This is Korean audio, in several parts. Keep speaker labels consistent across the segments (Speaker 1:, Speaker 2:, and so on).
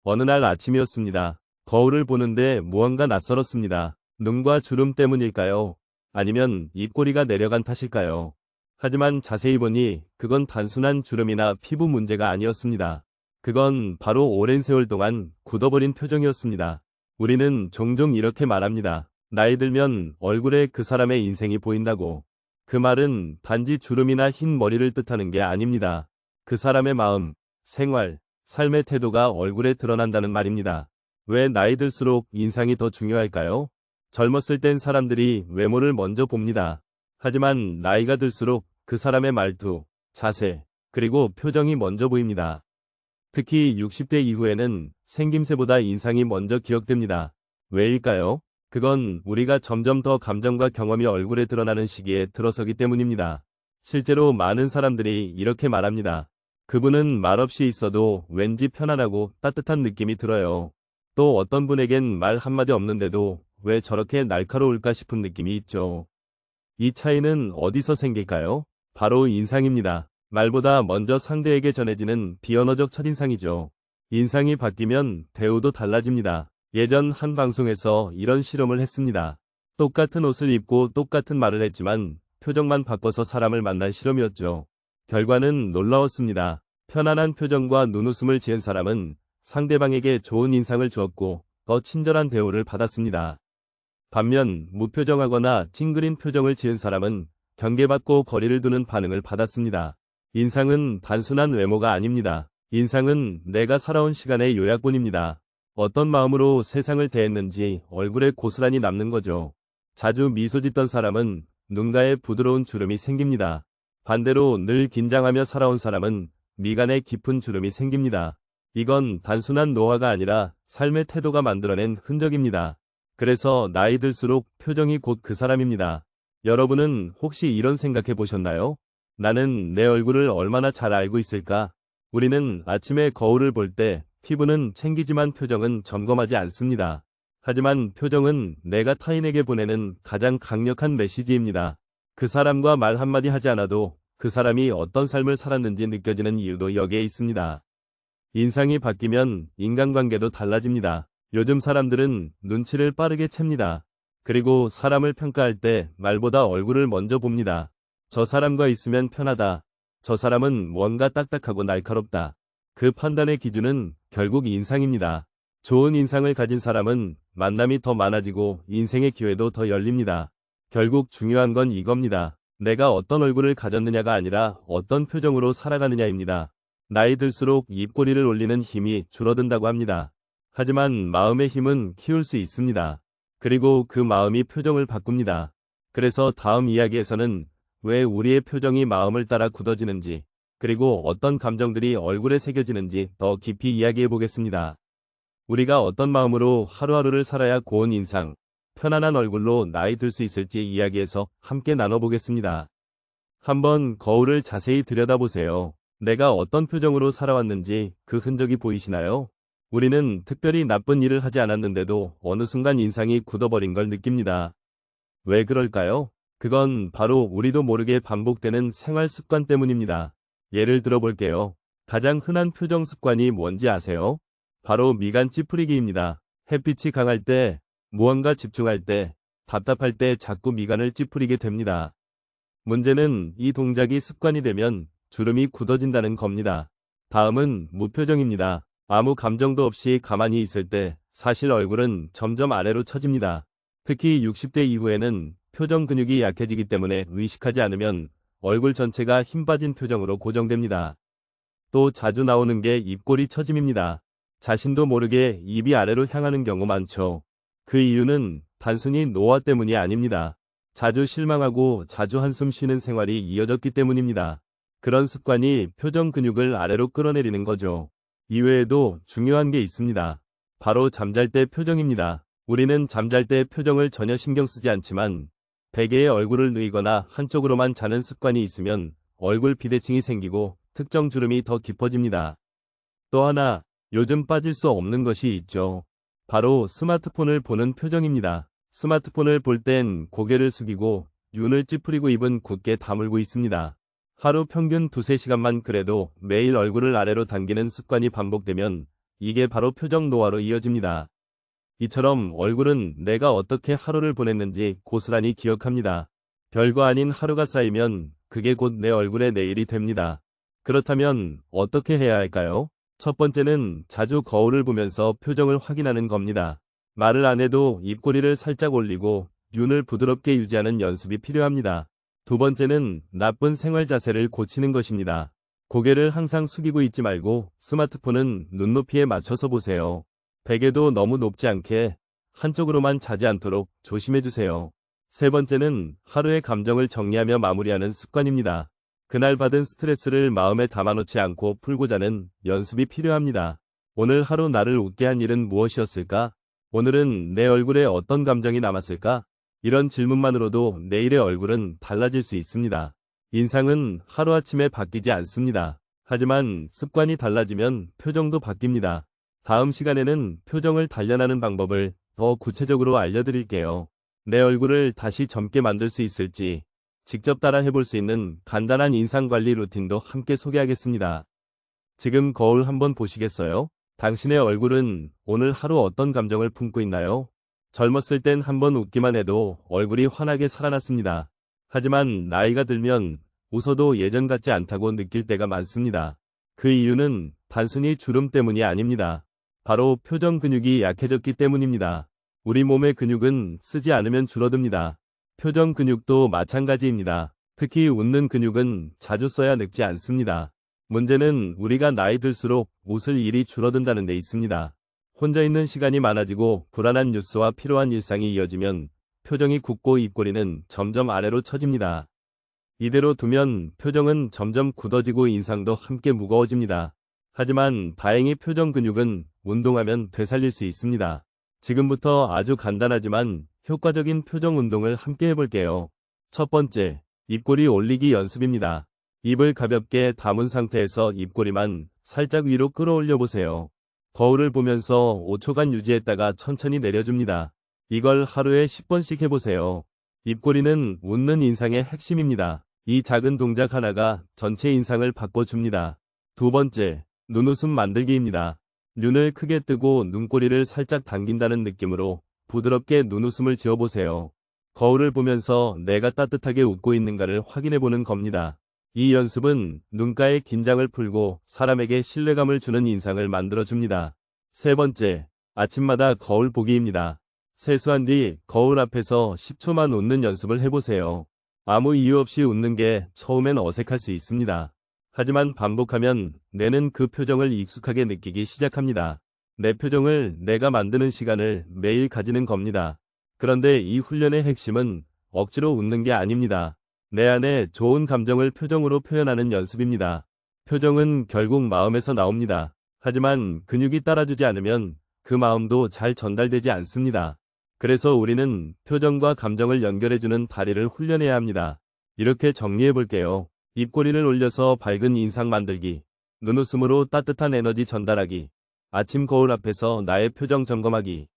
Speaker 1: 어느 날 아침이었습니다. 거울을 보는데 무언가 낯설었습니다. 눈과 주름 때문일까요? 아니면 입꼬리가 내려간 탓일까요? 하지만 자세히 보니 그건 단순한 주름이나 피부 문제가 아니었습니다. 그건 바로 오랜 세월 동안 굳어버린 표정이었습니다. 우리는 종종 이렇게 말합니다. 나이 들면 얼굴에 그 사람의 인생이 보인다고. 그 말은 단지 주름이나 흰 머리를 뜻하는 게 아닙니다. 그 사람의 마음, 생활, 삶의 태도가 얼굴에 드러난다는 말입니다. 왜 나이 들수록 인상이 더 중요할까요? 젊었을 땐 사람들이 외모를 먼저 봅니다. 하지만 나이가 들수록 그 사람의 말투, 자세, 그리고 표정이 먼저 보입니다. 특히 60대 이후에는 생김새보다 인상이 먼저 기억됩니다. 왜일까요? 그건 우리가 점점 더 감정과 경험이 얼굴에 드러나는 시기에 들어서기 때문입니다. 실제로 많은 사람들이 이렇게 말합니다. 그분은 말없이 있어도 왠지 편안하고 따뜻한 느낌이 들어요. 또 어떤 분에겐 말 한마디 없는데도 왜 저렇게 날카로울까 싶은 느낌이 있죠. 이 차이는 어디서 생길까요? 바로 인상입니다. 말보다 먼저 상대에게 전해지는 비언어적 첫인상이죠. 인상이 바뀌면 대우도 달라집니다. 예전 한 방송에서 이런 실험을 했습니다. 똑같은 옷을 입고 똑같은 말을 했지만 표정만 바꿔서 사람을 만난 실험이었죠. 결과는 놀라웠습니다. 편안한 표정과 눈웃음을 지은 사람은 상대방에게 좋은 인상을 주었고 더 친절한 대우를 받았습니다. 반면 무표정하거나 찡그린 표정을 지은 사람은 경계받고 거리를 두는 반응을 받았습니다. 인상은 단순한 외모가 아닙니다. 인상은 내가 살아온 시간의 요약본입니다. 어떤 마음으로 세상을 대했는지 얼굴에 고스란히 남는 거죠. 자주 미소 짓던 사람은 눈가에 부드러운 주름이 생깁니다. 반대로 늘 긴장하며 살아온 사람은 미간에 깊은 주름이 생깁니다. 이건 단순한 노화가 아니라 삶의 태도가 만들어낸 흔적입니다. 그래서 나이 들수록 표정이 곧 그 사람입니다. 여러분은 혹시 이런 생각해 보셨나요? 나는 내 얼굴을 얼마나 잘 알고 있을까? 우리는 아침에 거울을 볼 때 피부는 챙기지만 표정은 점검하지 않습니다. 하지만 표정은 내가 타인에게 보내는 가장 강력한 메시지입니다. 그 사람과 말 한마디 하지 않아도 그 사람이 어떤 삶을 살았는지 느껴지는 이유도 여기에 있습니다. 인상이 바뀌면 인간관계도 달라집니다. 요즘 사람들은 눈치를 빠르게 챕니다. 그리고 사람을 평가할 때 말보다 얼굴을 먼저 봅니다. 저 사람과 있으면 편하다. 저 사람은 뭔가 딱딱하고 날카롭다. 그 판단의 기준은 결국 인상입니다. 좋은 인상을 가진 사람은 만남이 더 많아지고 인생의 기회도 더 열립니다. 결국 중요한 건 이겁니다. 내가 어떤 얼굴을 가졌느냐가 아니라 어떤 표정으로 살아가느냐입니다. 나이 들수록 입꼬리를 올리는 힘이 줄어든다고 합니다. 하지만 마음의 힘은 키울 수 있습니다. 그리고 그 마음이 표정을 바꿉니다. 그래서 다음 이야기에서는 왜 우리의 표정이 마음을 따라 굳어지는지, 그리고 어떤 감정들이 얼굴에 새겨지는지 더 깊이 이야기해 보겠습니다. 우리가 어떤 마음으로 하루하루를 살아야 고운 인상, 편안한 얼굴로 나이 들 수 있을지 이야기해서 함께 나눠보겠습니다. 한번 거울을 자세히 들여다보세요. 내가 어떤 표정으로 살아왔는지 그 흔적이 보이시나요? 우리는 특별히 나쁜 일을 하지 않았는데도 어느 순간 인상이 굳어버린 걸 느낍니다. 왜 그럴까요? 그건 바로 우리도 모르게 반복되는 생활 습관 때문입니다. 예를 들어볼게요. 가장 흔한 표정 습관이 뭔지 아세요? 바로 미간 찌푸리기입니다. 햇빛이 강할 때, 무언가 집중할 때, 답답할 때 자꾸 미간을 찌푸리게 됩니다. 문제는 이 동작이 습관이 되면 주름이 굳어진다는 겁니다. 다음은 무표정입니다. 아무 감정도 없이 가만히 있을 때 사실 얼굴은 점점 아래로 처집니다. 특히 60대 이후에는 표정 근육이 약해지기 때문에 의식하지 않으면 얼굴 전체가 힘 빠진 표정으로 고정됩니다. 또 자주 나오는 게 입꼬리 처짐입니다. 자신도 모르게 입이 아래로 향하는 경우 많죠. 그 이유는 단순히 노화 때문이 아닙니다. 자주 실망하고 자주 한숨 쉬는 생활이 이어졌기 때문입니다. 그런 습관이 표정 근육을 아래로 끌어내리는 거죠. 이외에도 중요한 게 있습니다. 바로 잠잘 때 표정입니다. 우리는 잠잘 때 표정을 전혀 신경 쓰지 않지만 베개에 얼굴을 누이거나 한쪽으로만 자는 습관이 있으면 얼굴 비대칭이 생기고 특정 주름이 더 깊어집니다. 또 하나, 요즘 빠질 수 없는 것이 있죠. 바로 스마트폰을 보는 표정입니다. 스마트폰을 볼 땐 고개를 숙이고 눈을 찌푸리고 입은 굳게 다물고 있습니다. 하루 평균 2~3시간만 그래도 매일 얼굴을 아래로 당기는 습관이 반복되면 이게 바로 표정 노화로 이어집니다. 이처럼 얼굴은 내가 어떻게 하루를 보냈는지 고스란히 기억합니다. 별거 아닌 하루가 쌓이면 그게 곧 내 얼굴의 내일이 됩니다. 그렇다면 어떻게 해야 할까요? 첫 번째는 자주 거울을 보면서 표정을 확인하는 겁니다. 말을 안 해도 입꼬리를 살짝 올리고 눈을 부드럽게 유지하는 연습이 필요합니다. 두 번째는 나쁜 생활 자세를 고치는 것입니다. 고개를 항상 숙이고 있지 말고 스마트폰은 눈높이에 맞춰서 보세요. 베개도 너무 높지 않게 한쪽으로만 자지 않도록 조심해주세요. 세 번째는 하루의 감정을 정리하며 마무리하는 습관입니다. 그날 받은 스트레스를 마음에 담아놓지 않고 풀고자 하는 연습이 필요합니다. 오늘 하루 나를 웃게 한 일은 무엇이었을까? 오늘은 내 얼굴에 어떤 감정이 남았을까? 이런 질문만으로도 내일의 얼굴은 달라질 수 있습니다. 인상은 하루아침에 바뀌지 않습니다. 하지만 습관이 달라지면 표정도 바뀝니다. 다음 시간에는 표정을 단련하는 방법을 더 구체적으로 알려드릴게요. 내 얼굴을 다시 젊게 만들 수 있을지 직접 따라 해볼 수 있는 간단한 인상관리 루틴도 함께 소개하겠습니다. 지금 거울 한번 보시겠어요? 당신의 얼굴은 오늘 하루 어떤 감정을 품고 있나요? 젊었을 땐 한번 웃기만 해도 얼굴이 환하게 살아났습니다. 하지만 나이가 들면 웃어도 예전 같지 않다고 느낄 때가 많습니다. 그 이유는 단순히 주름 때문이 아닙니다. 바로 표정 근육이 약해졌기 때문입니다. 우리 몸의 근육은 쓰지 않으면 줄어듭니다. 표정 근육도 마찬가지입니다. 특히 웃는 근육은 자주 써야 늙지 않습니다. 문제는 우리가 나이 들수록 웃을 일이 줄어든다는 데 있습니다. 혼자 있는 시간이 많아지고 불안한 뉴스와 피로한 일상이 이어지면 표정이 굳고 입꼬리는 점점 아래로 처집니다. 이대로 두면 표정은 점점 굳어지고 인상도 함께 무거워집니다. 하지만 다행히 표정 근육은 운동하면 되살릴 수 있습니다. 지금부터 아주 간단하지만 효과적인 표정 운동을 함께 해볼게요. 첫 번째, 입꼬리 올리기 연습입니다. 입을 가볍게 다문 상태에서 입꼬리만 살짝 위로 끌어올려 보세요. 거울을 보면서 5초간 유지했다가 천천히 내려줍니다. 이걸 하루에 10번씩 해보세요. 입꼬리는 웃는 인상의 핵심입니다. 이 작은 동작 하나가 전체 인상을 바꿔줍니다. 두 번째, 눈웃음 만들기입니다. 눈을 크게 뜨고 눈꼬리를 살짝 당긴다는 느낌으로 부드럽게 눈웃음을 지어보세요. 거울을 보면서 내가 따뜻하게 웃고 있는가를 확인해보는 겁니다. 이 연습은 눈가의 긴장을 풀고 사람에게 신뢰감을 주는 인상을 만들어줍니다. 세 번째, 아침마다 거울 보기입니다. 세수한 뒤 거울 앞에서 10초만 웃는 연습을 해보세요. 아무 이유 없이 웃는 게 처음엔 어색할 수 있습니다. 하지만 반복하면 뇌는 그 표정을 익숙하게 느끼기 시작합니다. 내 표정을 내가 만드는 시간을 매일 가지는 겁니다. 그런데 이 훈련의 핵심은 억지로 웃는 게 아닙니다. 내 안에 좋은 감정을 표정으로 표현하는 연습입니다. 표정은 결국 마음에서 나옵니다. 하지만 근육이 따라주지 않으면 그 마음도 잘 전달되지 않습니다. 그래서 우리는 표정과 감정을 연결해주는 다리를 훈련해야 합니다. 이렇게 정리해볼게요. 입꼬리를 올려서 밝은 인상 만들기, 눈웃음으로 따뜻한 에너지 전달하기, 아침 거울 앞에서 나의 표정 점검하기.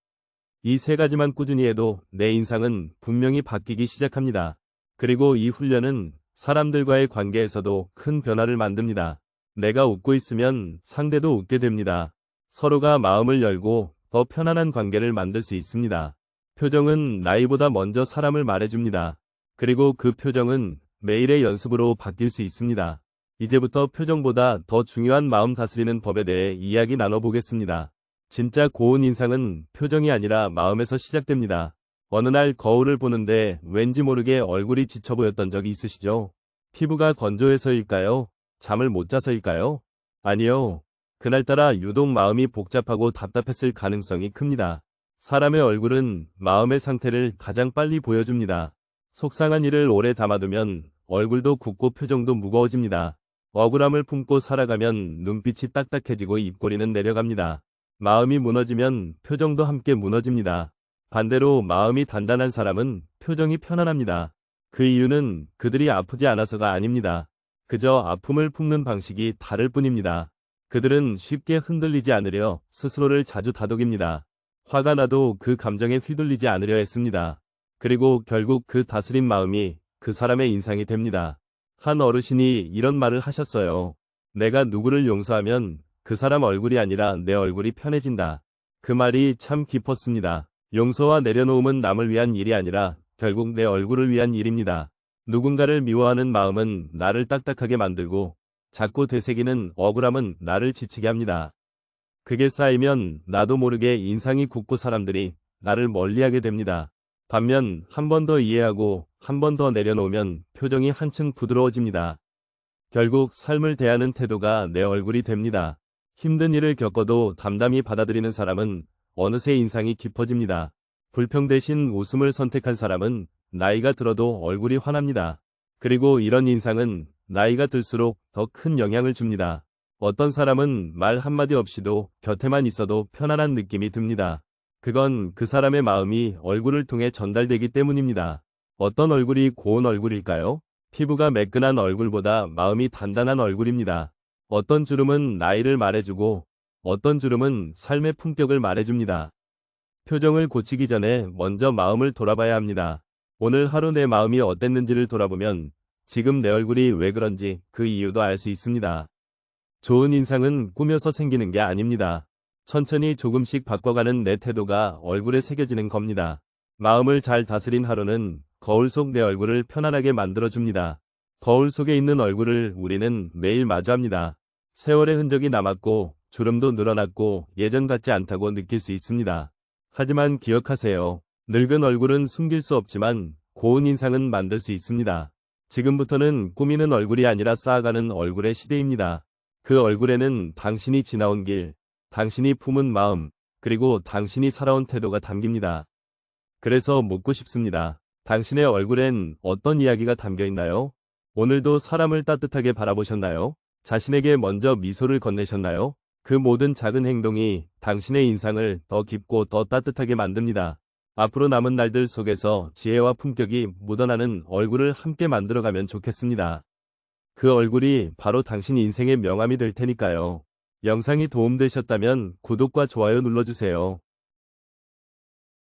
Speaker 1: 이 세 가지만 꾸준히 해도 내 인상은 분명히 바뀌기 시작합니다. 그리고 이 훈련은 사람들과의 관계에서도 큰 변화를 만듭니다. 내가 웃고 있으면 상대도 웃게 됩니다. 서로가 마음을 열고 더 편안한 관계를 만들 수 있습니다. 표정은 나이보다 먼저 사람을 말해줍니다. 그리고 그 표정은 매일의 연습으로 바뀔 수 있습니다. 이제부터 표정보다 더 중요한 마음 다스리는 법에 대해 이야기 나눠보겠습니다. 진짜 고운 인상은 표정이 아니라 마음에서 시작됩니다. 어느 날 거울을 보는데 왠지 모르게 얼굴이 지쳐 보였던 적이 있으시죠? 피부가 건조해서일까요? 잠을 못 자서일까요? 아니요. 그날따라 유독 마음이 복잡하고 답답했을 가능성이 큽니다. 사람의 얼굴은 마음의 상태를 가장 빨리 보여줍니다. 속상한 일을 오래 담아두면 얼굴도 굳고 표정도 무거워집니다. 억울함을 품고 살아가면 눈빛이 딱딱해지고 입꼬리는 내려갑니다. 마음이 무너지면 표정도 함께 무너집니다. 반대로 마음이 단단한 사람은 표정이 편안합니다. 그 이유는 그들이 아프지 않아서가 아닙니다. 그저 아픔을 품는 방식이 다를 뿐입니다. 그들은 쉽게 흔들리지 않으려 스스로를 자주 다독입니다. 화가 나도 그 감정에 휘둘리지 않으려 했습니다. 그리고 결국 그 다스린 마음이 그 사람의 인상이 됩니다. 한 어르신이 이런 말을 하셨어요. 내가 누구를 용서하면 그 사람 얼굴이 아니라 내 얼굴이 편해진다. 그 말이 참 깊었습니다. 용서와 내려놓음은 남을 위한 일이 아니라 결국 내 얼굴을 위한 일입니다. 누군가를 미워하는 마음은 나를 딱딱하게 만들고 자꾸 되새기는 억울함은 나를 지치게 합니다. 그게 쌓이면 나도 모르게 인상이 굳고 사람들이 나를 멀리하게 됩니다. 반면 한 번 더 이해하고 한 번 더 내려놓으면 표정이 한층 부드러워집니다. 결국 삶을 대하는 태도가 내 얼굴이 됩니다. 힘든 일을 겪어도 담담히 받아들이는 사람은 어느새 인상이 깊어집니다. 불평 대신 웃음을 선택한 사람은 나이가 들어도 얼굴이 환합니다. 그리고 이런 인상은 나이가 들수록 더 큰 영향을 줍니다. 어떤 사람은 말 한마디 없이도 곁에만 있어도 편안한 느낌이 듭니다. 그건 그 사람의 마음이 얼굴을 통해 전달되기 때문입니다. 어떤 얼굴이 고운 얼굴일까요? 피부가 매끈한 얼굴보다 마음이 단단한 얼굴입니다. 어떤 주름은 나이를 말해주고 어떤 주름은 삶의 품격을 말해줍니다. 표정을 고치기 전에 먼저 마음을 돌아봐야 합니다. 오늘 하루 내 마음이 어땠는지를 돌아보면 지금 내 얼굴이 왜 그런지 그 이유도 알 수 있습니다. 좋은 인상은 꾸며서 생기는 게 아닙니다. 천천히 조금씩 바꿔가는 내 태도가 얼굴에 새겨지는 겁니다. 마음을 잘 다스린 하루는 거울 속 내 얼굴을 편안하게 만들어줍니다. 거울 속에 있는 얼굴을 우리는 매일 마주합니다. 세월의 흔적이 남았고 주름도 늘어났고 예전 같지 않다고 느낄 수 있습니다. 하지만 기억하세요. 늙은 얼굴은 숨길 수 없지만 고운 인상은 만들 수 있습니다. 지금부터는 꾸미는 얼굴이 아니라 쌓아가는 얼굴의 시대입니다. 그 얼굴에는 당신이 지나온 길, 당신이 품은 마음, 그리고 당신이 살아온 태도가 담깁니다. 그래서 묻고 싶습니다. 당신의 얼굴엔 어떤 이야기가 담겨 있나요? 오늘도 사람을 따뜻하게 바라보셨나요? 자신에게 먼저 미소를 건네셨나요? 그 모든 작은 행동이 당신의 인상을 더 깊고 더 따뜻하게 만듭니다. 앞으로 남은 날들 속에서 지혜와 품격이 묻어나는 얼굴을 함께 만들어가면 좋겠습니다. 그 얼굴이 바로 당신 인생의 명함이 될 테니까요. 영상이 도움되셨다면 구독과 좋아요 눌러주세요.